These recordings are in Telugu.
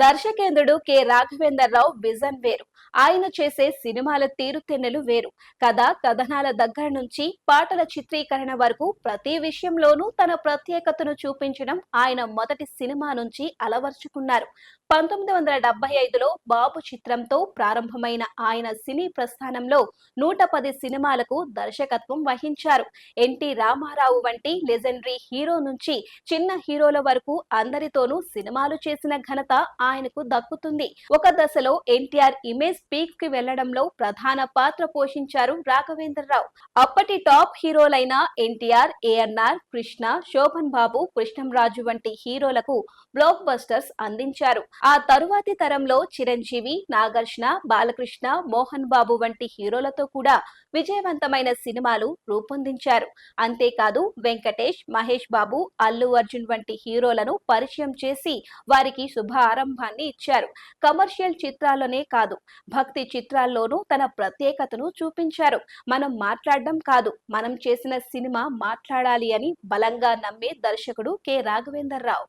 దర్శకేంద్రుడు రాఘవేందర్ రావు విజన్ వేరు. ఆయన చేసే సినిమాల తీరుతెన్నులు వేరు. కథ, కథనాల దగ్గర నుంచి పాటల చిత్రీకరణ వరకు ప్రతి విషయంలోనూ తన ప్రత్యేకతను చూపించడం ఆయన మొదటి సినిమా నుంచి అలవర్చుకున్నారు. 1975లో బాబు చిత్రంతో ప్రారంభమైన ఆయన సినీ ప్రస్థానంలో 110 సినిమాలకు దర్శకత్వం వహించారు. ఎన్టీ రామారావు వంటి లెజెండరీ హీరో నుంచి చిన్న హీరోల వరకు అందరితోనూ సినిమాలు చేసిన ఘనత ఆయనకు దక్కుతుంది. ఒక దశలో ఎన్టీఆర్ ఇమేజ్ పీక్ కి వెళ్లడంలో ప్రధాన పాత్ర పోషించారు రాఘవేంద్రరావు. అప్పటి టాప్ హీరోలైన ఎన్టీఆర్, ఏఎన్ఆర్, కృష్ణ, శోభన్ బాబు, కృష్ణంరాజు వంటి హీరోలకు బ్లాక్ బస్టర్స్ అందించారు. ఆ తరువాతి తరంలో చిరంజీవి, నాగార్జున, బాలకృష్ణ, మోహన్ బాబు వంటి హీరోలతో కూడా విజయవంతమైన సినిమాలు రూపొందించారు. అంతేకాదు వెంకటేష్, మహేష్ బాబు, అల్లు అర్జున్ వంటి హీరోలను పరిచయం చేసి వారికి శుభ ఆరంభాన్ని ఇచ్చారు. కమర్షియల్ చిత్రాల్లోనే కాదు, భక్తి చిత్రాల్లోనూ తన ప్రత్యేకతను చూపించారు. మనం మాట్లాడడం కాదు, మనం చేసిన సినిమా మాట్లాడాలి అని బలంగా నమ్మే దర్శకుడు రాఘవేంద్రరావు.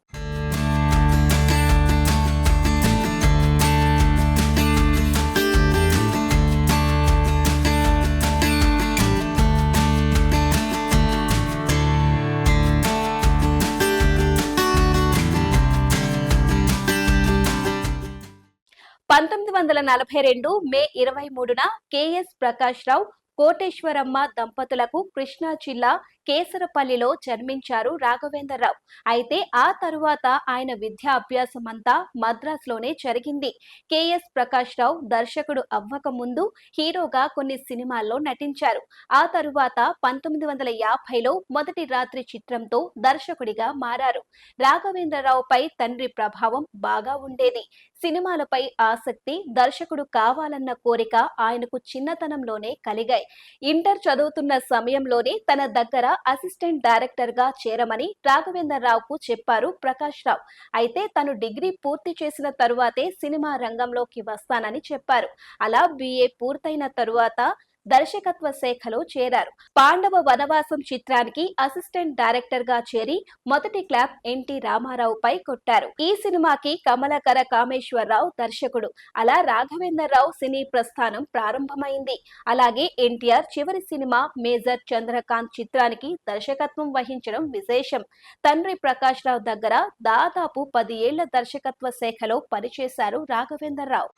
1942 మే 23న కెఎస్ ప్రకాష్ రావు, కోటేశ్వరమ్మ దంపతులకు కృష్ణా జిల్లా కేసరపల్లిలో జన్మించారు రాఘవేంద్రరావు. అయితే ఆ తరువాత ఆయన విద్యా అభ్యాసమంతా మద్రాసులోనే జరిగింది. కెఎస్ ప్రకాష్ రావు దర్శకుడు అవ్వక ముందు హీరోగా కొన్ని సినిమాల్లో నటించారు. ఆ తరువాత 1950లో మొదటి రాత్రి చిత్రంతో దర్శకుడిగా మారారు. రాఘవేంద్రరావుపై తండ్రి ప్రభావం బాగా ఉండేది. సినిమాలపై ఆసక్తి, దర్శకుడు కావాలన్న కోరిక ఆయనకు చిన్నతనంలోనే కలిగాయి. ఇంటర్ చదువుతున్న సమయంలోనే తన దగ్గర అసిస్టెంట్ డైరెక్టర్ గా చేరమని రాఘవేంద్రరావుకు చెప్పారు ప్రకాష్ రావు. అయితే తను డిగ్రీ పూర్తి చేసిన తరువాతే సినిమా రంగంలోకి వస్తానని చెప్పారు. అలా BA పూర్తయిన తరువాత దర్శకత్వ శాఖలో చేరారు. పాండవ వనవాసం చిత్రానికి అసిస్టెంట్ డైరెక్టర్ గా చేరి మొదటి క్లాప్ ఎన్టీ రామారావుపై కొట్టారు. ఈ సినిమాకి కమలకర కామేశ్వరరావు దర్శకుడు. అలా రాఘవేంద్రరావు సినీ ప్రస్థానం ప్రారంభమైంది. అలాగే ఎన్టీఆర్ చివరి సినిమా మేజర్ చంద్రకాంత్ చిత్రానికి దర్శకత్వం వహించడం విశేషం. తండ్రి ప్రకాష్ రావు దగ్గర దాదాపు 10 ఏళ్ల దర్శకత్వ శాఖలో పనిచేశారు రాఘవేంద్రరావు.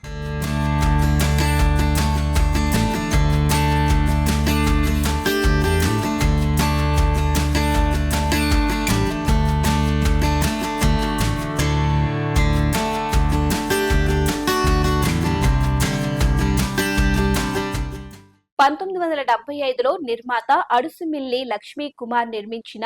1975లో నిర్మాత అడుసుమిల్లి లక్ష్మీ కుమార్ నిర్మించిన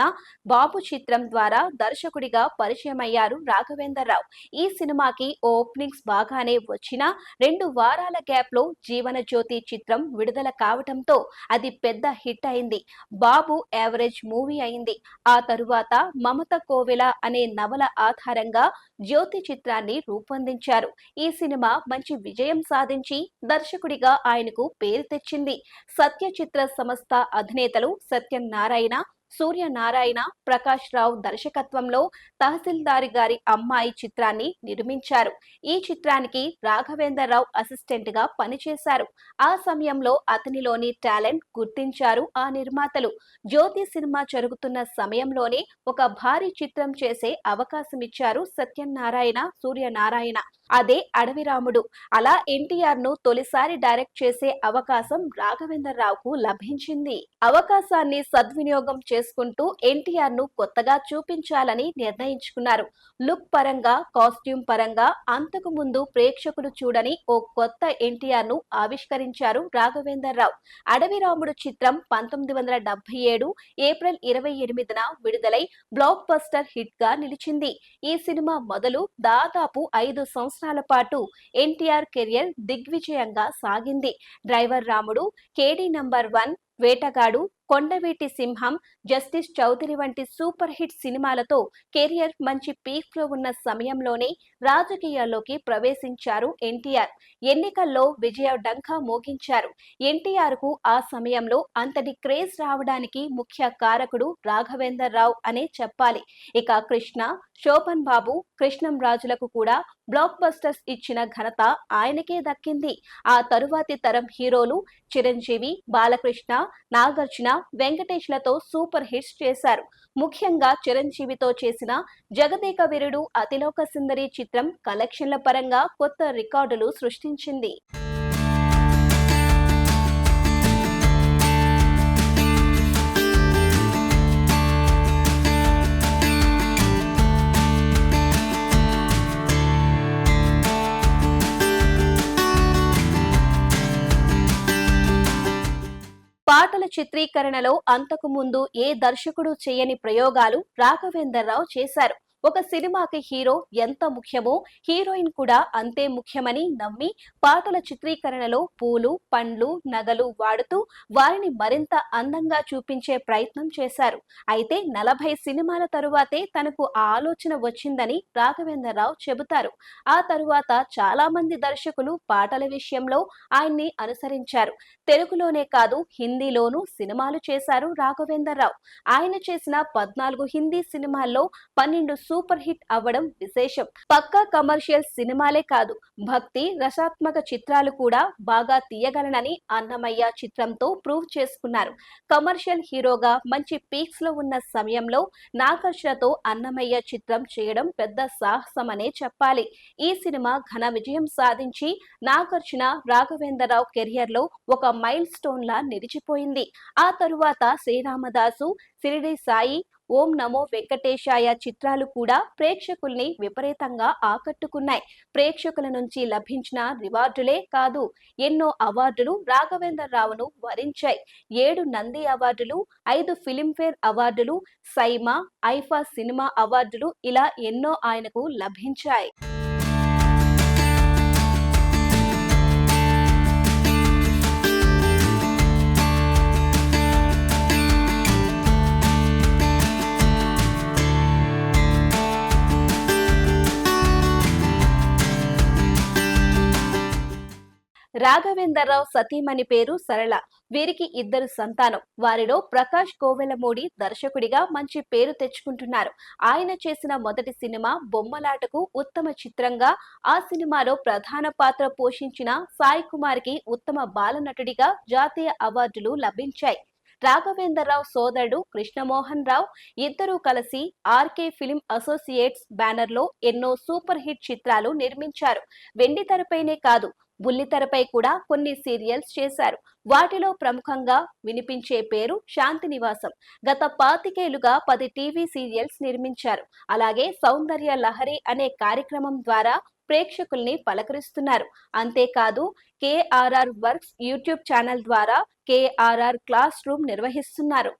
బాబు చిత్రం ద్వారా దర్శకుడిగా పరిచయమయ్యారు రాఘవేంద్రరావు. ఈ సినిమాకి ఓపెనింగ్స్ బాగానే వచ్చినా 2 వారాల గ్యాప్ లో జీవన జ్యోతి చిత్రం విడుదల కావటంతో అది పెద్ద హిట్ అయింది. బాబు యావరేజ్ మూవీ అయింది. ఆ తరువాత మమత కోవెల అనే నవల ఆధారంగా జ్యోతి చిత్రాన్ని రూపొందించారు. ఈ సినిమా మంచి విజయం సాధించి దర్శకుడిగా ఆయనకు పేరు తెచ్చింది. సత్య చిత్ర సంస్థ అధినేతలు సత్యనారాయణ, సూర్యనారాయణ, ప్రకాష్ రావు దర్శకత్వంలో తహసీల్దారి గారి అమ్మాయి చిత్రాన్ని నిర్మించారు. ఈ చిత్రానికి రాఘవేంద్రరావు అసిస్టెంట్ గా పనిచేశారు. ఆ సమయంలో అతనిలోని టాలెంట్ గుర్తించారు ఆ నిర్మాతలు. జ్యోతి సినిమా జరుగుతున్న సమయంలోనే ఒక భారీ చిత్రం చేసే అవకాశం ఇచ్చారు సత్యనారాయణ, సూర్యనారాయణ. అదే అడవిరాముడు. అలా ఎన్టీఆర్ ను తొలిసారి డైరెక్ట్ చేసే అవకాశం రాఘవేంద్రరావుకు లభించింది. అవకాశాన్ని సద్వినియోగం చేసుకుంటూ ఎన్టీఆర్ ను కొత్తగా చూపించాలని నిర్ణయించుకున్నారు. లుక్ పరంగా, కాస్ట్యూమ్ పరంగా అంతకు ముందు ప్రేక్షకులు చూడని ఓ కొత్త ఎన్టీఆర్ ను ఆవిష్కరించారు రాఘవేంద్రరావు. అడవిరాముడు చిత్రం 1977 ఏప్రిల్ 28న విడుదలై బ్లాక్ బస్టర్ హిట్ గా నిలిచింది. ఈ సినిమా మొదలు దాదాపు 5 సంవత్సరాల పాటు ఎన్టీఆర్ కెరియర్ దిగ్విజయంగా సాగింది. డ్రైవర్ రాముడు, KD నంబర్ 1, వేటగాడు, కొండవీటి సింహం, జస్టిస్ చౌదరి వంటి సూపర్ హిట్ సినిమాలతో కెరియర్ మంచి పీక్ లో ఉన్న సమయంలోనే రాజకీయాల్లోకి ప్రవేశించారు ఎన్టీఆర్. ఎన్నికల్లో విజయ డంకా మోగించారు. ఎన్టీఆర్ కు ఆ సమయంలో అంతటి క్రేజ్ రావడానికి ముఖ్య కారకుడు రాఘవేందర్ రావు అనే చెప్పాలి. ఇక కృష్ణ, శోభన్ బాబు, కృష్ణం రాజులకు కూడా బ్లాక్ బస్టర్స్ ఇచ్చిన ఘనత ఆయనకే దక్కింది. ఆ తరువాతి తరం హీరోలు చిరంజీవి, బాలకృష్ణ, నాగార్జున, వెంకటేష్లతో సూపర్ హిట్స్ చేశారు. ముఖ్యంగా చిరంజీవితో చేసిన జగదేక వీరుడు, అతిలోక సుందరి చిత్రం కలెక్షన్ల పరంగా కొత్త రికార్డులు సృష్టించింది. పాటల చిత్రీకరణలో అంతకు ముందు ఏ దర్శకుడు చేయని ప్రయోగాలు రాఘవేందర్ రావు చేశారు. ఒక సినిమాకి హీరో ఎంత ముఖ్యమో హీరోయిన్ కూడా అంతే ముఖ్యమని నమ్మి పాటల చిత్రీకరణలో పూలు, పండ్లు, నగలు వాడుతూ వారిని మరింత అందంగా చూపించే ప్రయత్నం చేశారు. అయితే 40 సినిమాల తరువాతే తనకు ఆ ఆలోచన వచ్చిందని రాఘవేందర్ రావు చెబుతారు. ఆ తరువాత చాలా మంది దర్శకులు పాటల విషయంలో ఆయన్ని అనుసరించారు. తెలుగులోనే కాదు హిందీలోనూ సినిమాలు చేశారు రాఘవేందర్ రావు. ఆయన చేసిన 14 హిందీ సినిమాల్లో 12 సూపర్ హిట్ అవ్వడం విశేషం. పక్కా కమర్షియల్ సినిమాలే కాదు, భక్తి రసాత్మక చిత్రాలు కూడా బాగా తీయగలనని అన్నమయ్య చిత్రంతో ప్రూవ్ చేసుకున్నారు. కమర్షియల్ హీరోగా మంచి పీక్స్ లో ఉన్న సమయంలో నాగార్జునతో అన్నమయ్య చిత్రం చేయడం పెద్ద సాహసమనే చెప్పాలి. ఈ సినిమా ఘన విజయం సాధించి నాగార్జున, రాఘవేందర్ రావు కెరియర్ లో ఒక మైల్ స్టోన్ లా నిలిచిపోయింది. ఆ తరువాత శ్రీరామదాసు, షిరిడి సాయి, ఓం నమో వెంకటేశాయ చిత్రాలు కూడా ప్రేక్షకుల్ని విపరీతంగా ఆకట్టుకున్నాయి. ప్రేక్షకుల నుంచి లభించిన రివార్డులే కాదు, ఎన్నో అవార్డులు రాఘవేందర్ రావును వరించాయి. 7 నంది అవార్డులు, 5 ఫిలింఫేర్ అవార్డులు, సైమా, ఐఫా సినిమా అవార్డులు ఇలా ఎన్నో ఆయనకు లభించాయి. రాఘవేందర్ రావు సతీమణి పేరు సరళ. వీరికి 2 సంతానం. వారిలో ప్రకాష్ కోవెలమూడి దర్శకుడిగా మంచి పేరు తెచ్చుకుంటున్నారు. ఆయన చేసిన మొదటి సినిమా బొమ్మలాటకు ఉత్తమ చిత్రంగా, ఆ సినిమాలో ప్రధాన పాత్ర పోషించిన సాయి కుమార్ కి ఉత్తమ బాలనటుడిగా జాతీయ అవార్డులు లభించాయి. రాఘవేందర్ రావు సోదరుడు కృష్ణమోహన్ రావు ఇద్దరూ కలిసి ఆర్కే ఫిలిం అసోసియేట్స్ బ్యానర్ లో ఎన్నో సూపర్ హిట్ చిత్రాలు నిర్మించారు. వెండి తెరపైనే కాదు, బుల్లితెరపై కూడా కొన్ని సీరియల్స్ చేశారు. వాటిలో ప్రముఖంగా వినిపించే పేరు శాంతి నివాసం. గత 25 ఏళ్లుగా 10 టీవీ సీరియల్స్ నిర్మించారు. అలాగే సౌందర్య లహరి అనే కార్యక్రమం ద్వారా ప్రేక్షకుల్ని పలకరిస్తున్నారు. అంతేకాదు కేఆర్ఆర్ వర్క్స్ యూట్యూబ్ ఛానల్ ద్వారా కేఆర్ఆర్ క్లాస్ రూమ్ నిర్వహిస్తున్నారు.